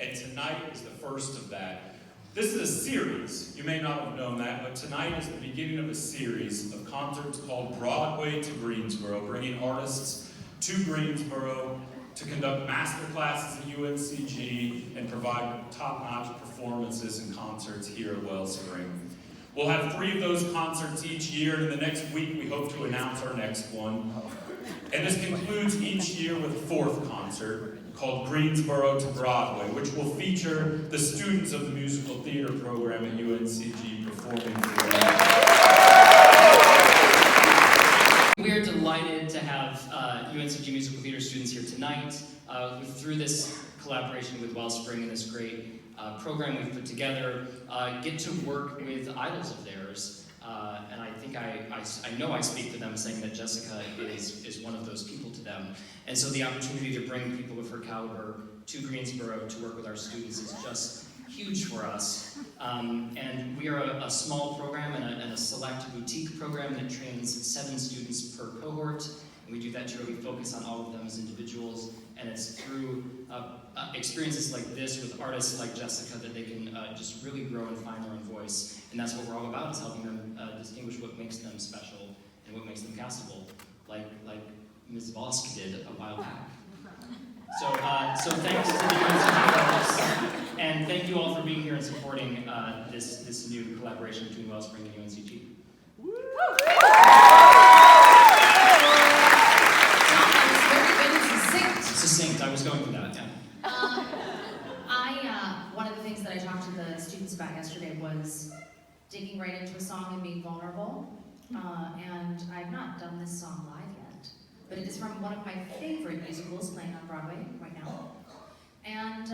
and tonight is the first of that. This is a series. You may not have known that, but tonight is the beginning of a series of concerts called Broadway to Greensboro, bringing artists to Greensboro to conduct master classes at UNCG and provide top-notch performances and concerts here at Wellspring. We'll have 3 of those concerts each year, and in the next week we hope to announce our next one. And this concludes each year with a 4th concert called Greensboro to Broadway, which will feature the students of the musical theater program at UNCG performing for us. We are delighted to have UNCG musical theater students here tonight. Through this collaboration with Wellspring and this great program we've put together, get to work with idols of theirs. And I think I know I speak for them saying that Jessica is one of those people to them. And so the opportunity to bring people of her caliber to Greensboro to work with our students is just huge for us. And we are a small program and a select boutique program that trains 7 students per cohort. And we do that to really focus on all of them as individuals. And it's through experiences like this with artists like Jessica that they can just really grow and find their own voice. And that's what we're all about, is helping them distinguish what makes them special and what makes them castable, like Ms. Vosk did a while back. So thanks to the UNCG folks, and thank you all for being here and supporting this new collaboration between Wellspring and UNCG. Succinct, I was going for that, yeah. One of the things that I talked to the students about yesterday was digging right into a song and being vulnerable. And I've not done this song live yet, but it is from one of my favorite musicals playing on Broadway right now. And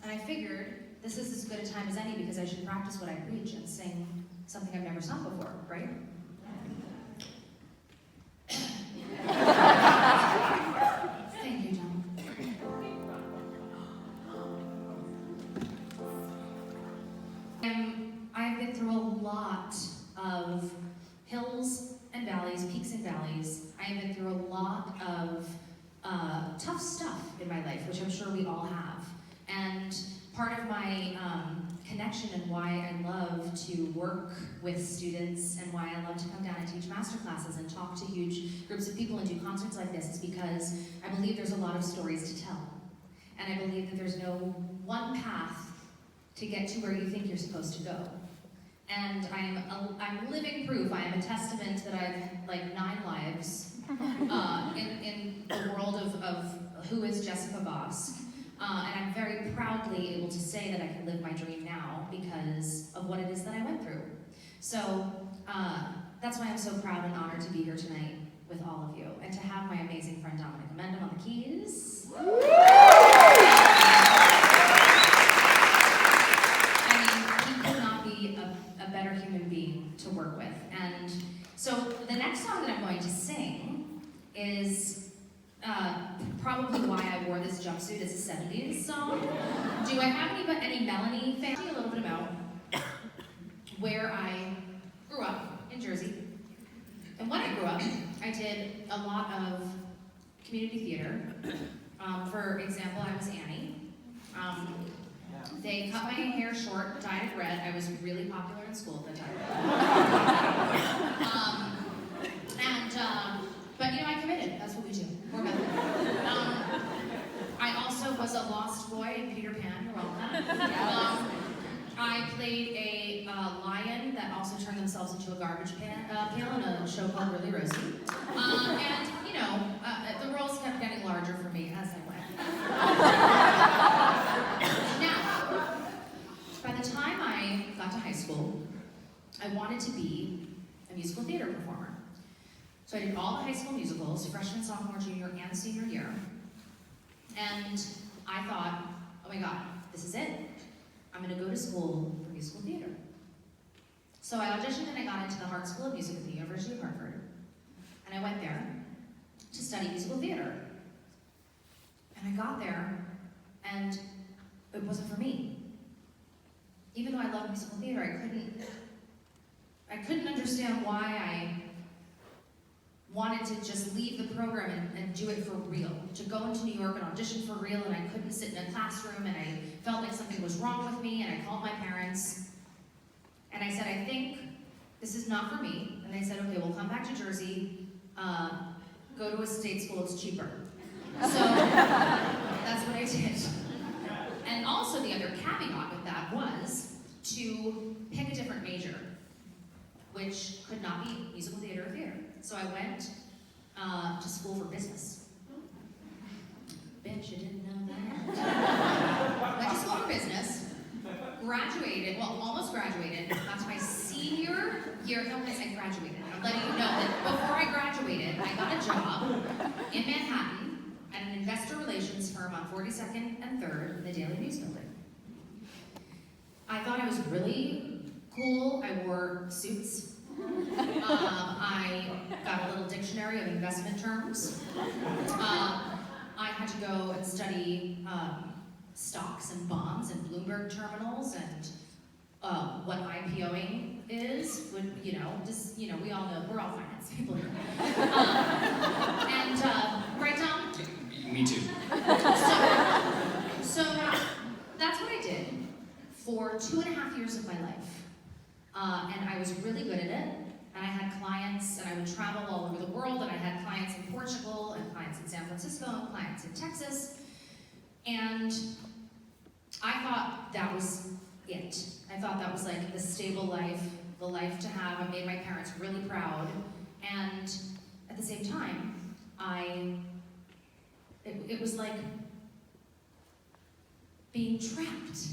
I figured this is as good a time as any because I should practice what I preach and sing something I've never sung before, right? Thank you, John. I've been through a lot of hills and valleys, peaks and valleys. I have been through a lot of tough stuff in my life, which I'm sure we all have. And part of my connection and why I love to work with students and why I love to come down and teach master classes and talk to huge groups of people and do concerts like this is because I believe there's a lot of stories to tell. And I believe that there's no one path to get to where you think you're supposed to go. And I'm living proof. I am a testament that I've had like 9 lives in the world of who is Jessica Vosk. And I'm very proudly able to say that I can live my dream now because of what it is that I went through. So that's why I'm so proud and honored to be here tonight with all of you and to have my amazing friend Dominic Amendum on the keys. Better human being to work with. And so the next song that I'm going to sing is probably why I wore this jumpsuit. It's a 70s song. Do I have any Melanie fans? A little bit about where I grew up in Jersey. And when I grew up, I did a lot of community theater. For example, I was Annie. They cut my hair short, dyed it red. I was really popular in school at that time. But you know, I committed. That's what we do. We're method. I also was a lost boy in Peter Pan. You're welcome. I played a lion that also turned themselves into a garbage pail in a show called Really Rosie. And you know, the roles kept getting larger for me as I went. By the time I got to high school, I wanted to be a musical theater performer. So I did all the high school musicals, freshman, sophomore, junior, and senior year. And I thought, oh my God, this is it. I'm gonna go to school for musical theater. So I auditioned and I got into the Hart School of Music at the University of Hartford. And I went there to study musical theater. And I got there, and it wasn't for me. Even though I loved musical theater, I couldn't understand why wanted to just leave the program and do it for real. To go into New York and audition for real, and I couldn't sit in a classroom, and I felt like something was wrong with me, and I called my parents, and I said, I think this is not for me. And they said, okay, we'll come back to Jersey, go to a state school, it's cheaper. So that's what I did. And also the other caveat with that was to pick a different major, which could not be musical theater or theater. So I went to school for business. Bet you didn't know that. Went to school for business, graduated, well, almost graduated. Got to my senior year, no, I graduated. I'm letting you know that before I graduated, I got a job in Manhattan at an investor relations firm on 42nd and 3rd in the Daily News building. I thought I was really cool. I wore suits. I got a little dictionary of investment terms. I had to go and study stocks and bonds and Bloomberg terminals and what IPOing is. We all know, we're all finance people here. Right, Tom? Me too. So that's what I did for 2.5 years of my life. And I was really good at it. And I had clients, and I would travel all over the world, and I had clients in Portugal, and clients in San Francisco, and clients in Texas. And I thought that was it. I thought that was like the stable life, the life to have. I made my parents really proud. And at the same time, it was like being trapped.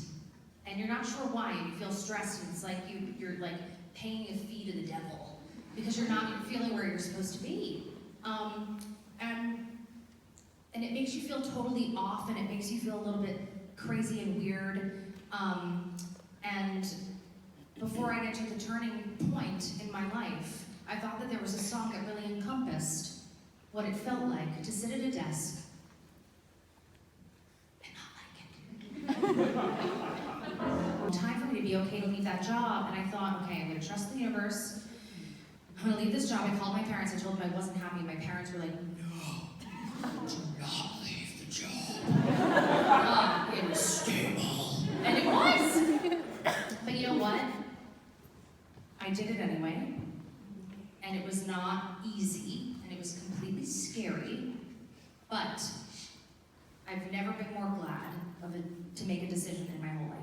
And you're not sure why, and you feel stressed, and it's like you're like paying a fee to the devil because you're feeling where you're supposed to be. And it makes you feel totally off, and it makes you feel a little bit crazy and weird. And before I get to the turning point in my life, I thought that there was a song that really encompassed what it felt like to sit at a desk and not like it. Time for me to be okay to leave that job, and I thought, okay, I'm gonna trust the universe. I'm gonna leave this job. I called my parents. I told them I wasn't happy. My parents were like, no, do not leave the job. It was stable. And it was. But you know what? I did it anyway. And it was not easy, and it was completely scary. But I've never been more glad to make a decision in my whole life.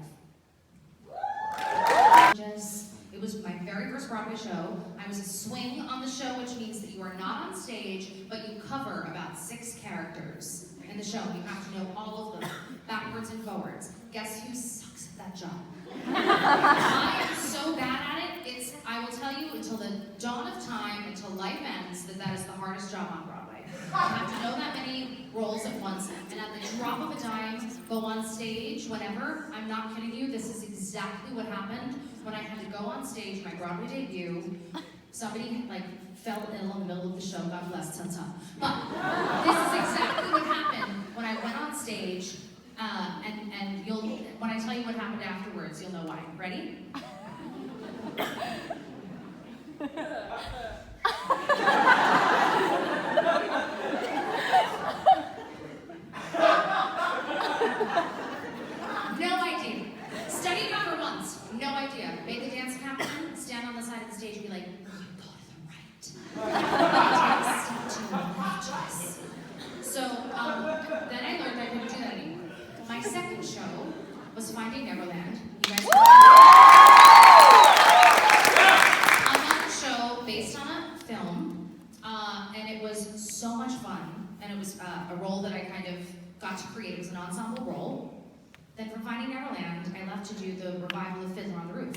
It was my very first Broadway show. I was a swing on the show, which means that you are not on stage, but you cover about 6 characters in the show. You have to know all of them, backwards and forwards. Guess who sucks at that job? I am so bad at it, I will tell you until the dawn of time, until life ends, that is the hardest job on Broadway. You have to know that many roles at once, and at the drop of a dime, go on stage whenever. I'm not kidding you, this is exactly what happened when I had to go on stage, my Broadway debut. Somebody fell ill in the middle of the show, God bless, Tun. But this is exactly what happened when I went on stage, and when I tell you what happened afterwards, you'll know why. Ready? No idea. Studied number once. No idea. Made the dance captain stand on the side of the stage and be like, oh, you got it right. So then I learned I couldn't do that anymore. My second show was Finding Neverland. You guys another show based on a film, and it was so much fun. And it was a role that I kind of got to create. It was an ensemble role. Then from Finding Neverland, I left to do the revival of Fiddler on the Roof.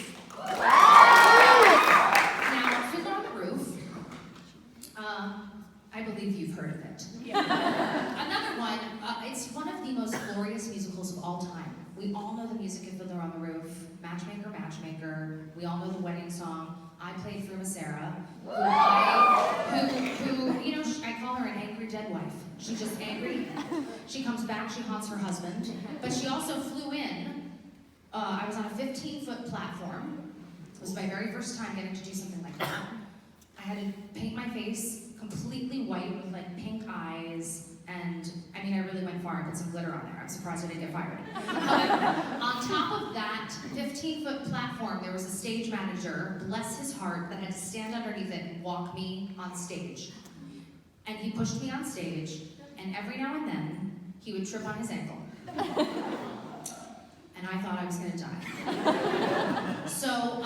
Now, Fiddler on the Roof, I believe you've heard of it. Another one, it's one of the most glorious musicals of all time. We all know the music of Fiddler on the Roof, Matchmaker, Matchmaker. We all know the wedding song. I played Fruma Sarah, I call her an angry dead wife. She's just angry. She comes back, she haunts her husband, but she also flew in. I was on a 15-foot platform. It was my very first time getting to do something like that. I had to paint my face completely white with like pink eyes, and I mean, I really went far and put some glitter on there. I'm surprised I didn't get fired. On top of that 15-foot platform, there was a stage manager, bless his heart, that had to stand underneath it and walk me on stage. And he pushed me on stage, and every now and then, he would trip on his ankle. And I thought I was gonna die. So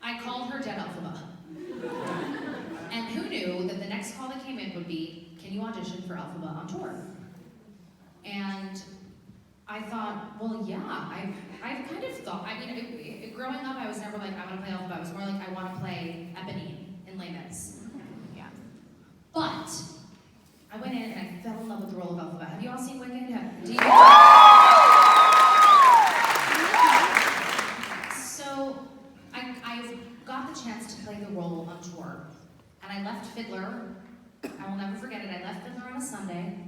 I called her Dead Alphaba. And who knew that the next call that came in would be, can you audition for Alphaba on tour? And I thought, well, yeah, I've kind of thought, I mean, growing up, I was never like, I want to play Alphaba. I was more like, I want to play Eponine in Les Mis. Yeah. But I went in and I fell in love with the role of Alphaba. Have you all seen Wicked? Do you? So I got the chance to play the role on tour. And I left Fiddler, I will never forget it, I left Fiddler on a Sunday,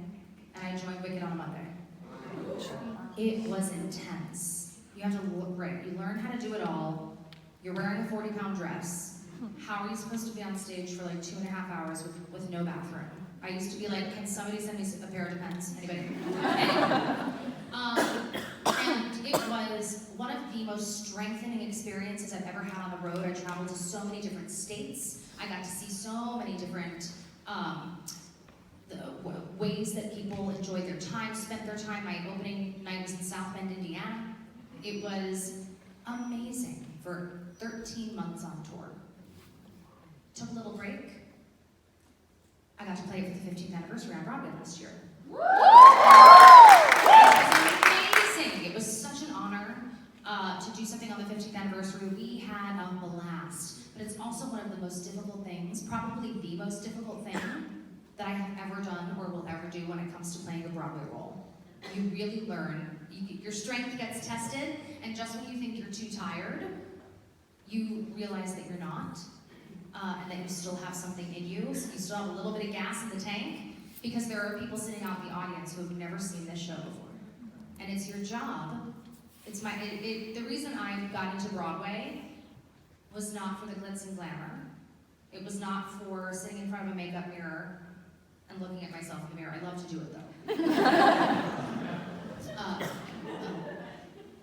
and I joined Wicked on a Monday. It was intense. You have to look great. You learn how to do it all. You're wearing a 40-pound dress. How are you supposed to be on stage for like 2.5 hours with no bathroom? I used to be like, can somebody send me a pair of Depends? Anybody? And it was one of the most strengthening experiences I've ever had on the road. I traveled to so many different states. I got to see so many different ways that people enjoyed their time, spent their time. My opening night was in South Bend, Indiana. It was amazing for 13 months on tour. Took a little break. I got to play it for the 15th anniversary on Broadway last year. It was amazing. It was such an honor to do something on the 15th anniversary. We had a blast. But it's also one of the most difficult things, probably the most difficult thing that I have ever done or will ever do when it comes to playing a Broadway role. You really learn, your strength gets tested, and just when you think you're too tired, you realize that you're not, and that you still have something in you, so you still have a little bit of gas in the tank, because there are people sitting out in the audience who have never seen this show before. And it's your job. The reason I got into Broadway was not for the glitz and glamour. It was not for sitting in front of a makeup mirror and looking at myself in the mirror. I love to do it though.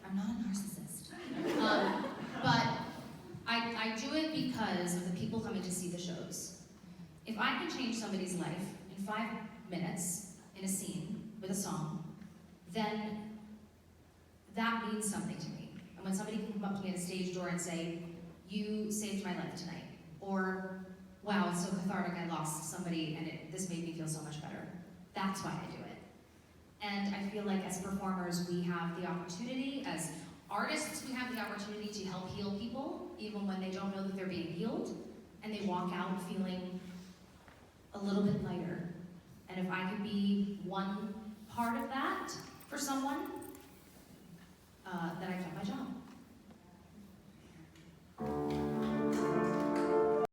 I'm not a narcissist. But I do it because of the people coming to see the shows. If I can change somebody's life in 5 minutes in a scene with a song, then that means something to me. And when somebody can come up to me at a stage door and say, you saved my life tonight. Or, wow, it's so cathartic, I lost somebody and this made me feel so much better. That's why I do it. And I feel like as performers, we have the opportunity, as artists, we have the opportunity to help heal people, even when they don't know that they're being healed, and they walk out feeling a little bit lighter. And if I could be one part of that for someone,